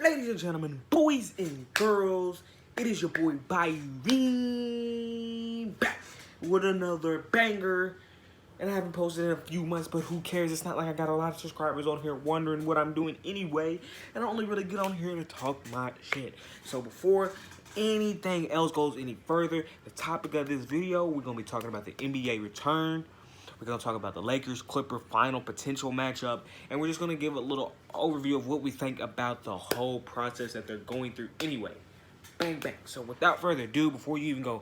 Ladies and gentlemen, boys and girls, it is your boy Byron back with another banger. And I haven't posted in a few months, but who cares? It's not like I got a lot of subscribers on here wondering what I'm doing anyway. And I only really get on here to talk my shit. So before anything else goes any further, the topic of this video, we're going to be talking about the NBA return. We're going to talk about the Lakers-Clipper final potential matchup. And we're just going to give a little overview of what we think about the whole process that they're going through anyway. Bang, bang. So without further ado, before you even go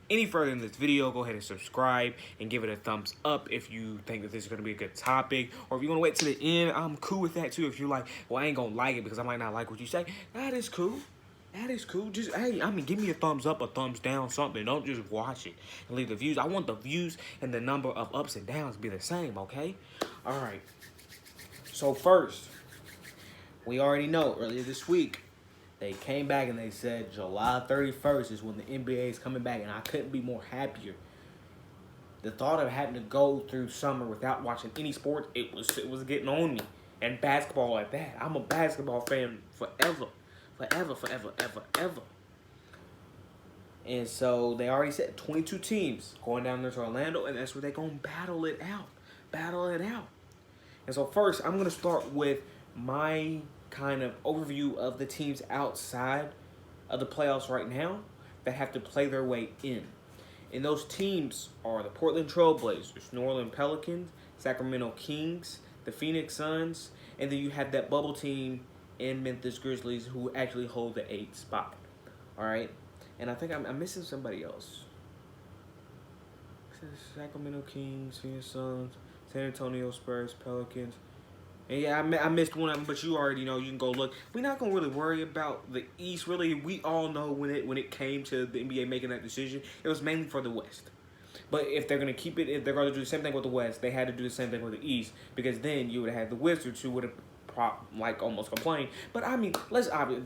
any further in this video, go ahead and subscribe and give it a thumbs up if you think that this is going to be a good topic. Or if you want to wait to the end, I'm cool with that too. If you're like, well, I ain't going to like it because I might not like what you say, that is cool. That is cool. Just, hey, give me a thumbs up, a thumbs down, something. Don't just watch it and leave the views. I want the views and the number of ups and downs to be the same, okay? All right. So first, we already know earlier this week, they came back and they said July 31st is when the NBA is coming back, and I couldn't be more happier. The thought of having to go through summer without watching any sports, it was getting on me. And basketball at that. I'm a basketball fan forever. Forever. And so they already said 22 teams going down there to Orlando, and that's where they're going to battle it out. And so first, I'm going to start with my kind of overview of the teams outside of the playoffs right now that have to play their way in. And those teams are the Portland Trail Blazers, New Orleans Pelicans, Sacramento Kings, the Phoenix Suns, and then you have that bubble team in Memphis Grizzlies who actually hold the 8th spot. All right? And I think I'm missing somebody else. Sacramento Kings, Phoenix Suns, San Antonio Spurs, Pelicans. And yeah, I missed one of them, but you already know. You can go look. We're not going to really worry about the East, really. We all know when it came to the NBA making that decision, it was mainly for the West. But if they're going to keep it, if they're going to do the same thing with the West, they had to do the same thing with the East, because then you would have had the Wizards who would have almost complained. But I mean, let's obvious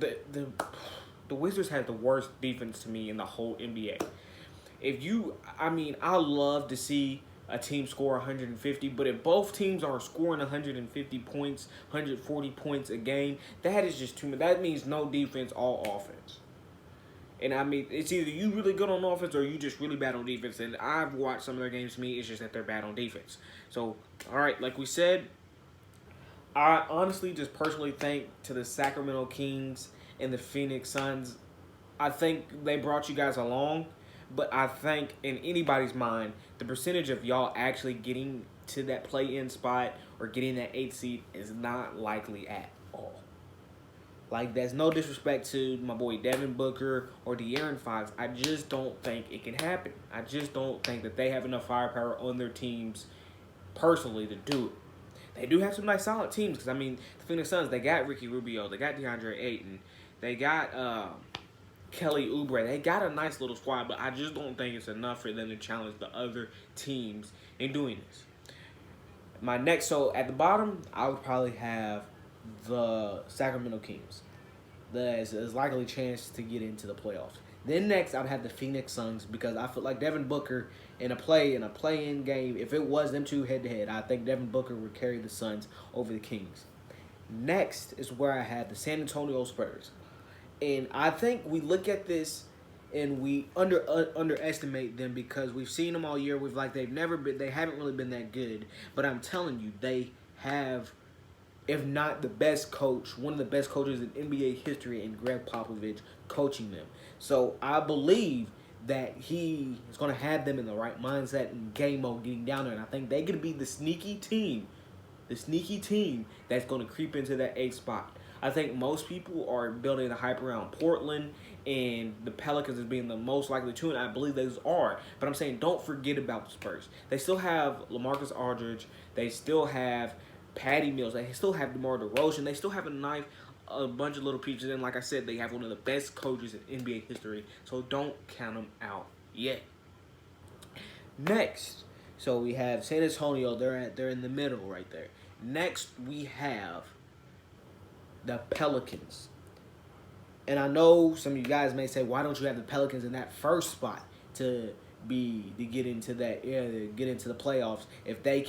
the Wizards had the worst defense to me in the whole NBA. I love to see a team score 150, but if both teams are scoring 150 points, 140 points a game, that is just too much. That means no defense, all offense. And I mean, it's either you really good on offense or you just really bad on defense. And I've watched some of their games. To me, it's just that they're bad on defense. So, all right, like we said, I honestly just personally think to the Sacramento Kings and the Phoenix Suns, I think they brought you guys along. But I think in anybody's mind, the percentage of y'all actually getting to that play-in spot or getting that 8th seed is not likely at all. Like, there's no disrespect to my boy Devin Booker or De'Aaron Fox. I just don't think it can happen. I just don't think that they have enough firepower on their teams personally to do it. They do have some nice solid teams because, the Phoenix Suns, they got Ricky Rubio, they got DeAndre Ayton, they got Kelly Oubre. They got a nice little squad, but I just don't think it's enough for them to challenge the other teams in doing this. So at the bottom, I would probably have the Sacramento Kings. There's likely chance to get into the playoffs. Then next, I'd have the Phoenix Suns because I feel like Devin Booker in a play-in game, if it was them two head-to-head, I think Devin Booker would carry the Suns over the Kings. Next is where I have the San Antonio Spurs. And I think we look at this and we underestimate them because we've seen them all year. They haven't really been that good. But I'm telling you, they have, if not the best coach, one of the best coaches in NBA history, in Greg Popovich, coaching them. So I believe that he is going to have them in the right mindset and game mode getting down there. And I think they're going to be the sneaky team that's going to creep into that 8th spot. I think most people are building the hype around Portland and the Pelicans as being the most likely two, and I believe those are. But I'm saying don't forget about the Spurs. They still have LaMarcus Aldridge. They still have Patty Mills. They still have DeMar DeRozan. They still have a bunch of little pieces. And like I said, they have one of the best coaches in NBA history. So don't count them out yet. Next, so we have San Antonio. They're in the middle right there. Next, we have the Pelicans. And I know some of you guys may say, why don't you have the Pelicans in that first spot to get into the playoffs? If they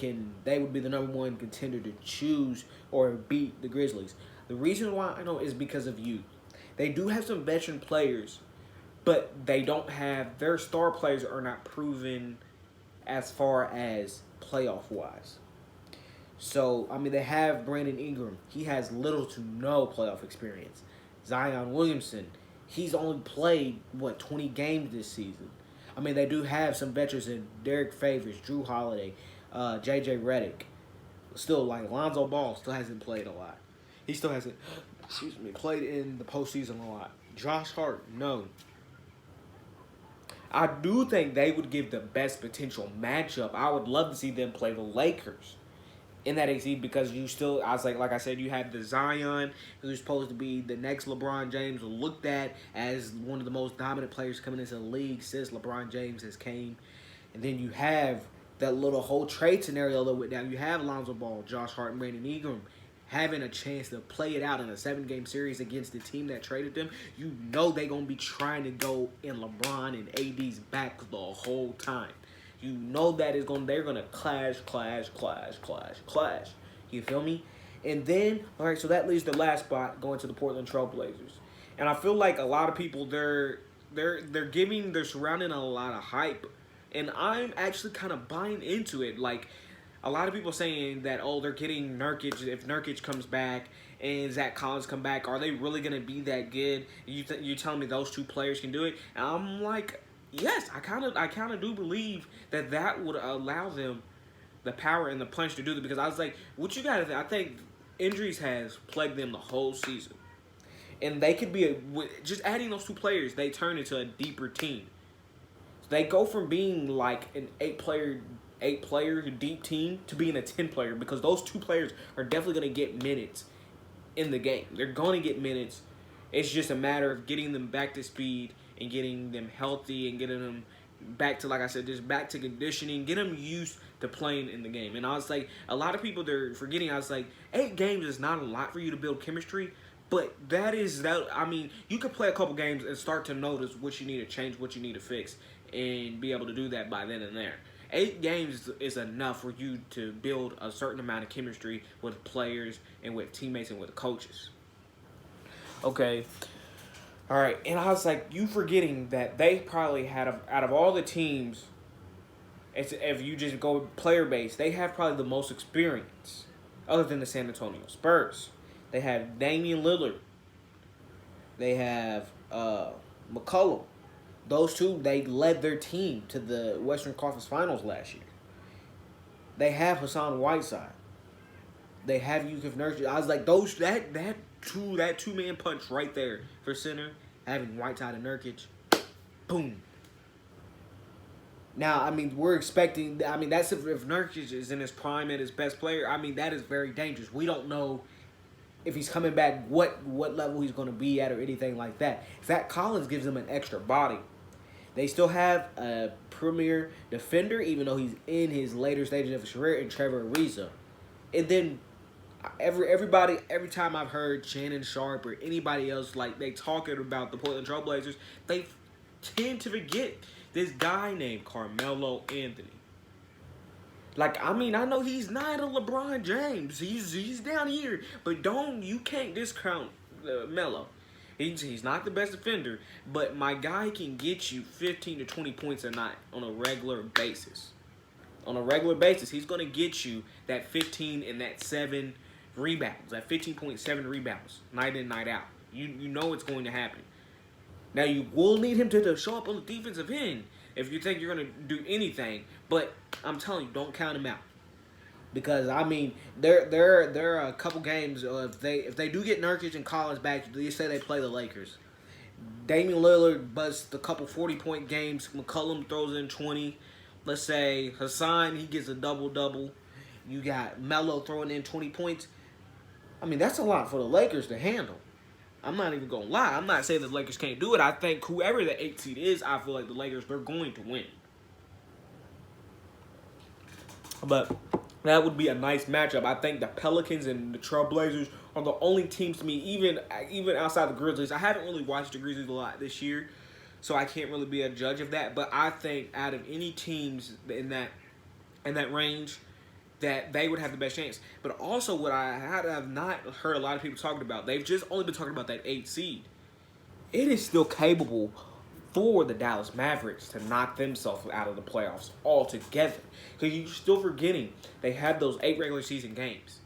would be the #1 contender to choose or beat the Grizzlies. The reason why I know is because of youth. They do have some veteran players, but they don't have their star players are not proven as far as playoff wise. So I mean, they have Brandon Ingram. He has little to no playoff experience. Zion Williamson, he's only played 20 games this season. I mean, they do have some veterans in Derek Favors, Drew Holiday, J.J. Redick. Still, like Lonzo Ball still hasn't played a lot. He still hasn't, played in the postseason a lot. Josh Hart, no. I do think they would give the best potential matchup. I would love to see them play the Lakers in that AC because you still, I was like I said, you have the Zion, who's supposed to be the next LeBron James, looked at as one of the most dominant players coming into the league since LeBron James has came. And then you have that little whole trade scenario that went down. You have Lonzo Ball, Josh Hart, and Brandon Ingram having a chance to play it out in a 7-game series against the team that traded them. You know they're going to be trying to go in LeBron and AD's back the whole time. You know that they're gonna clash. You feel me? And then, all right, so that leaves the last spot going to the Portland Trailblazers. And I feel like a lot of people they're surrounding a lot of hype, and I'm actually kind of buying into it. Like a lot of people saying that they're getting Nurkic. If Nurkic comes back and Zach Collins come back, are they really gonna be that good? You telling me those two players can do it? And I'm like, yes, I kind of do believe that would allow them the power and the punch to do it because I was like, what you got to I think injuries has plagued them the whole season. And they could be just adding those two players, they turn into a deeper team. They go from being like an 8-player deep team to being a 10-player because those two players are definitely going to get minutes in the game. They're going to get minutes. It's just a matter of getting them back to speed and getting them healthy and getting them back to, like I said, just back to conditioning, get them used to playing in the game. And I was like, a lot of people, they're forgetting, I was like, 8 games is not a lot for you to build chemistry, but I mean, you could play a couple games and start to notice what you need to change, what you need to fix, and be able to do that by then and there. 8 games is enough for you to build a certain amount of chemistry with players and with teammates and with coaches. Okay. All right, and I was like, you forgetting that they probably had, out of all the teams, if you just go player base, they have probably the most experience, other than the San Antonio Spurs. They have Damian Lillard. They have McCollum. Those two, they led their team to the Western Conference Finals last year. They have Hassan Whiteside. They have Yusuf Nurkic. I was like, that two-man punch right there for center, having Whiteside and Nurkic, boom. Now, I mean, we're expecting, that's if Nurkic is in his prime and his best player, that is very dangerous. We don't know if he's coming back, what level he's going to be at or anything like that. Zach Collins gives them an extra body. They still have a premier defender, even though he's in his later stages of his career, in Trevor Ariza. And then every time I've heard Shannon Sharpe or anybody else, like, they talking about the Portland Trailblazers, they tend to forget this guy named Carmelo Anthony. Like, I know he's not a LeBron James. He's down here, but you can't discount Melo. He's not the best defender, but my guy can get you 15 to 20 points a night on a regular basis. On a regular basis, he's going to get you that 15 and that 7 rebounds, that 15.7 rebounds, night in, night out. You know it's going to happen. Now, you will need him to show up on the defensive end if you think you're going to do anything, but I'm telling you, don't count him out. Because, there are a couple games, if they do get Nurkic and Collins back, they say they play the Lakers. Damian Lillard busts a couple 40-point games. McCollum throws in 20. Let's say Hassan, he gets a double-double. You got Melo throwing in 20 points. That's a lot for the Lakers to handle. I'm not even going to lie. I'm not saying the Lakers can't do it. I think whoever the 8th seed is, I feel like the Lakers, they're going to win. But that would be a nice matchup. I think the Pelicans and the Trailblazers are the only teams to me, even outside the Grizzlies. I haven't really watched the Grizzlies a lot this year, so I can't really be a judge of that. But I think out of any teams in that range, that they would have the best chance. But also, what I have not heard a lot of people talking about, they've just only been talking about that 8 seed. It is still capable for the Dallas Mavericks to knock themselves out of the playoffs altogether. Because you're still forgetting they have those 8 regular season games.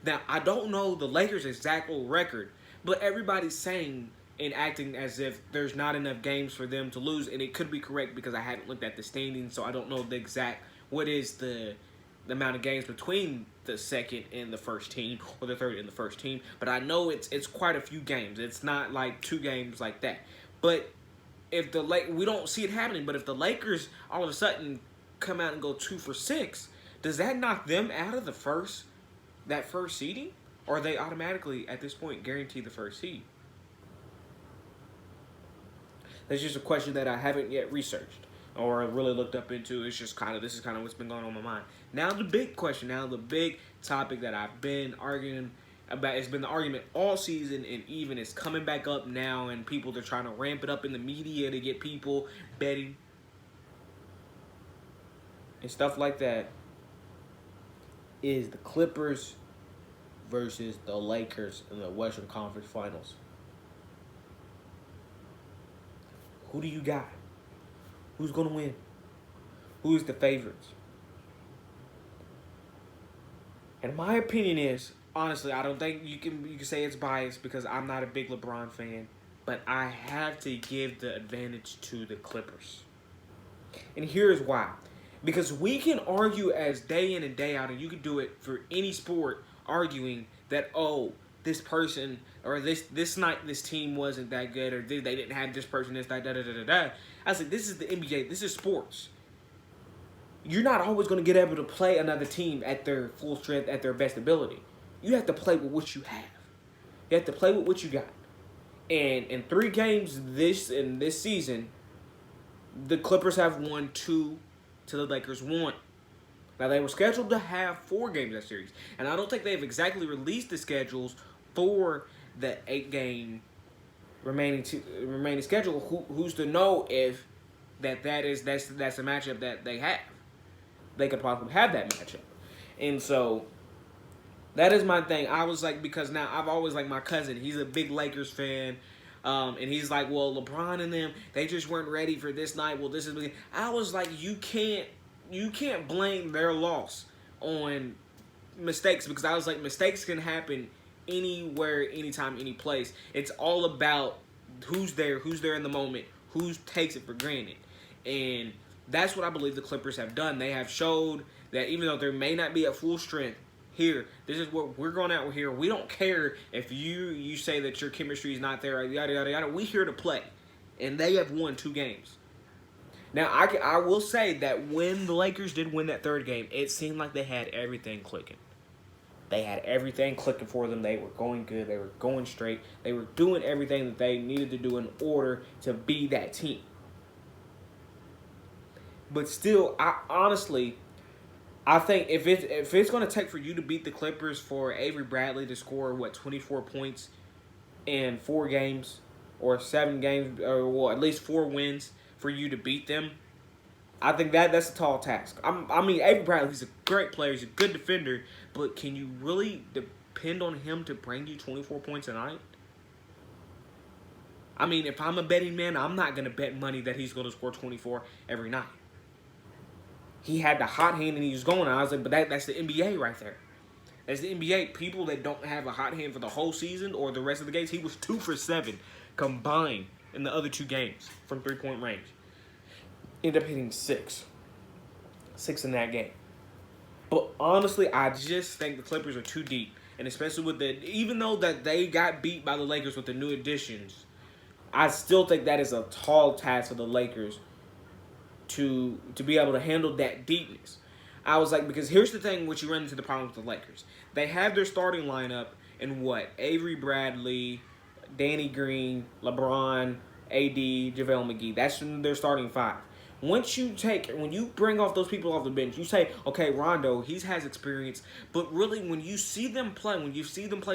Now, I don't know the Lakers' exact record, but everybody's saying and acting as if there's not enough games for them to lose, and it could be correct because I haven't looked at the standings, so I don't know the exact what is the amount of games between the second and the first team, or the third and the first team. But I know it's quite a few games. It's not like 2 games like that. But if we don't see it happening, but if the Lakers all of a sudden come out and go 2 for 6, does that knock them out of that first seeding? Or are they automatically at this point guaranteed the first seed? That's just a question that I haven't yet researched or really looked up into. It's just this is kind of what's been going on in my mind. Now the big question, the big topic that I've been arguing about, it's been the argument all season, and even it's coming back up now, and people are trying to ramp it up in the media to get people betting and stuff like that, is the Clippers versus the Lakers in the Western Conference Finals. Who do you got? Who's going to win? Who's the favorites? And my opinion is, honestly, I don't think you can say it's biased because I'm not a big LeBron fan, but I have to give the advantage to the Clippers. And here's why. Because we can argue as day in and day out, and you can do it for any sport, arguing that, this person or this night this team wasn't that good, or they didn't have this person, this, that, da. I was like, this is the NBA. This is sports. You're not always going to get able to play another team at their full strength, at their best ability. You have to play with what you have. You have to play with what you got. And in 3 games this season, the Clippers have won 2 to the Lakers 1. Now, they were scheduled to have 4 games that series. And I don't think they've exactly released the schedules for the 8-game remaining schedule. Who's to know if that's a matchup that they have? They could possibly have that matchup. And so that is my thing. I was like, because now I've always my cousin. He's a big Lakers fan. And he's like, well, LeBron and them, they just weren't ready for this night. Well, this is. I was like, you can't blame their loss on mistakes, because I was like, mistakes can happen anywhere, anytime, any place. It's all about who's there in the moment, who takes it for granted. And that's what I believe the Clippers have done. They have showed that even though they may not be at full strength, here, this is what we're going out here. We don't care if you say that your chemistry is not there, yada, yada, yada. We here to play. And they have won 2 games. Now, I will say that when the Lakers did win that 3rd game, it seemed like they had everything clicking. They had everything clicking for them. They were going good. They were going straight. They were doing everything that they needed to do in order to be that team. But still, I think if it's going to take for you to beat the Clippers for Avery Bradley to score, 24 points in 4 games or 7 games, or at least 4 wins for you to beat them, I think that's a tall task. Avery Bradley, he's a great player. He's a good defender. But can you really depend on him to bring you 24 points a night? If I'm a betting man, I'm not going to bet money that he's going to score 24 every night. He had the hot hand and he was going. I was like, but that's the NBA right there. That's the NBA. People that don't have a hot hand for the whole season or the rest of the games, he was 2 for 7 combined in the other 2 games from 3-point range. Ended up hitting 6 in that game. But honestly, I just think the Clippers are too deep. And especially even though that they got beat by the Lakers with the new additions, I still think that is a tall task for the Lakers to be able to handle that deepness. I was like, because here's the thing, which you run into the problem with the Lakers. They have their starting lineup in Avery Bradley, Danny Green, LeBron, AD, JaVale McGee. That's their starting 5. When you bring off those people off the bench, you say, okay, Rondo, he has experience. But really, when you see them play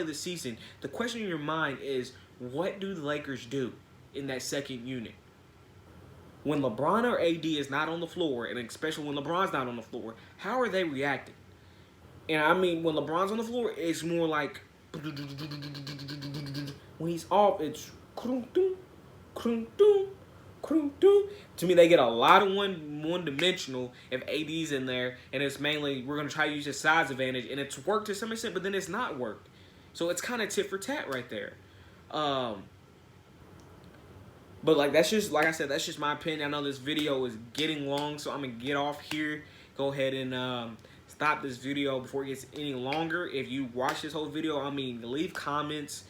this season, the question in your mind is, what do the Lakers do in that second unit? When LeBron or AD is not on the floor, and especially when LeBron's not on the floor, how are they reacting? And I mean, when LeBron's on the floor, it's more like when he's off, it's to me, they get a lot of one dimensional if AD's in there, and it's mainly we're gonna try to use his size advantage, and it's worked to some extent, but then it's not worked. So it's kind of tit for tat right there. But like that's just like I said, that's just my opinion. I know this video is getting long, so I'm gonna get off here. Go ahead and stop this video before it gets any longer. If you watch this whole video, I mean, leave comments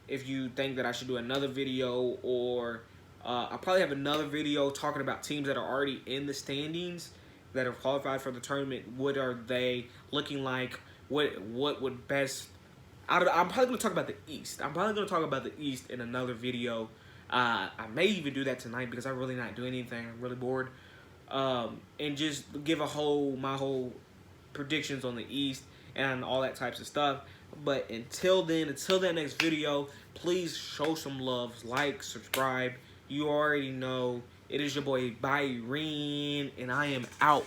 if you think that I should do another video, or I'll probably have another video talking about teams that are already in the standings that are qualified for the tournament. What are they looking like? What would best? I'm probably going to talk about the East. I'm probably going to talk about the East in another video. I may even do that tonight because I'm really not doing anything. I'm really bored. And just give my whole predictions on the East and all that types of stuff. But until then, until that next video, please show some love. Like, subscribe. You already know. It is your boy Byron, and I am out.